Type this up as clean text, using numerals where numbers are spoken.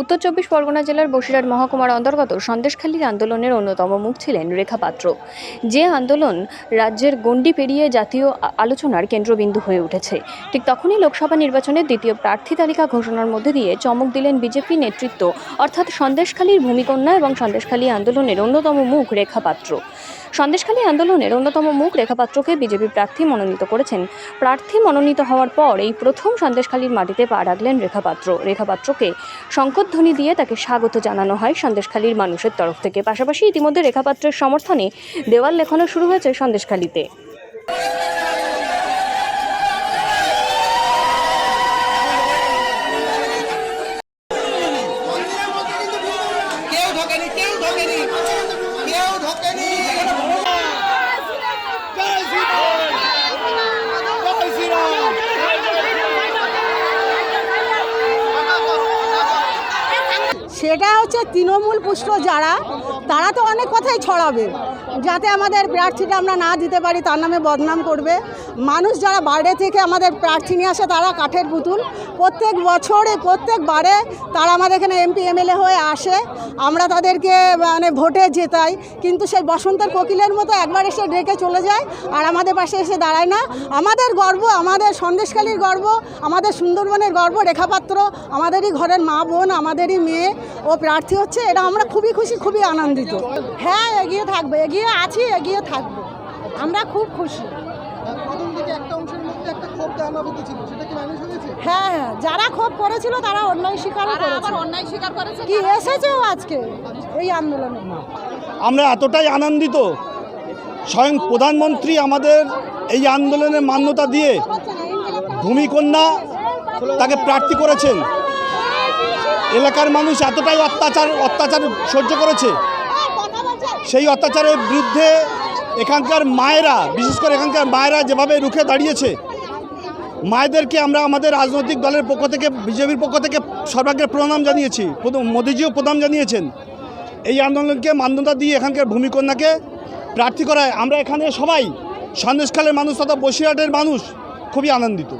উত্তর চব্বিশ পরগনা জেলার বসিরহাট মহকুমার অন্তর্গত সন্দেশখালীর আন্দোলনের অন্যতম মুখ ছিলেন রেখা পাত্র। যে আন্দোলন রাজ্যের গণ্ডি পেরিয়ে জাতীয় আলোচনার কেন্দ্রবিন্দু হয়ে উঠেছে, ঠিক তখনই লোকসভা নির্বাচনের দ্বিতীয় প্রার্থী তালিকা ঘোষণার মধ্যে দিয়ে চমক দিলেন বিজেপি নেতৃত্ব, অর্থাৎ সন্দেশখালীর ভূমিকন্যা এবং সন্দেশখালী আন্দোলনের অন্যতম মুখ রেখা পাত্র। সন্দেশখালী আন্দোলনের অন্যতম মুখ রেখা পাত্রকে বিজেপি প্রার্থী মনোনীত করেছেন। প্রার্থী মনোনীত হওয়ার পর এই প্রথম সন্দেশখালীর মাটিতে পা রাখলেন রেখা পাত্র। রেখা পাত্রকে শঙ্খধ্বনি দিয়ে তাকে স্বাগত জানানো হয় সন্দেশখালীর মানুষের তরফ থেকে। পাশাপাশি ইতিমধ্যে রেখা পাত্রের সমর্থনে দেওয়াল লেখানো শুরু হয়েছে সন্দেশখালীতে। সেটা হচ্ছে তৃণমূল পুষ্ট যারা, তারা তো অনেক কথাই ছড়াবে যাতে আমাদের প্রার্থীটা আমরা না দিতে পারি, তার নামে বদনাম করবে। মানুষ যারা বাইরে থেকে আমাদের প্রার্থী নিয়ে আসে তারা কাঠের পুতুল। প্রত্যেক বছরে প্রত্যেকবারে তারা আমাদের এখানে এমপি এমএলএ হয়ে আসে, আমরা তাদেরকে ভোটে জেতাই, কিন্তু সেই বসন্তের কোকিলের মতো একবার এসে ডেকে চলে যায় আর আমাদের পাশে এসে দাঁড়ায় না। আমাদের গর্ব, আমাদের সন্দেশখালীর গর্ব, আমাদের সুন্দরবনের গর্ব রেখা পাত্র, আমাদেরই ঘরের মা বোন, আমাদেরই মেয়ে, ও প্রার্থী হচ্ছে। এটা আমরা খুবই খুশি, খুবই আনন্দিত। হ্যাঁ, এগিয়ে থাকবো, এগিয়ে আছি, এগিয়ে থাকবো, আমরা খুব খুশি। হ্যাঁ, যারা ক্ষোভ করেছিল তারা অন্যায় স্বীকার করেছে, কি এসেছেও আজকে এই আন্দোলনে। আমরা এতটাই আনন্দিত, স্বয়ং প্রধানমন্ত্রী আমাদের এই আন্দোলনের মান্যতা দিয়ে ভূমিকন্যা তাকে প্রার্থী করেছেন। এলাকার মানুষ এতটাই অত্যাচার সহ্য করেছে, সেই অত্যাচারের বিরুদ্ধে এখানকার মায়েরা, বিশেষ করে এখানকার মায়েরা যেভাবে রুখে দাঁড়িয়েছে, মায়েদেরকে আমরা আমাদের রাজনৈতিক দলের পক্ষ থেকে, বিজেপির পক্ষ থেকে সর্বাগ্রে প্রণাম জানিয়েছি। মোদিজিও প্রণাম জানিয়েছেন। এই আন্দোলনকে মান্যতা দিয়ে এখানকার ভূমিকন্যাকে প্রার্থী করায় আমরা এখানে সবাই সন্দেশখালীর মানুষ তথা বসিরহাটের মানুষ খুবই আনন্দিত।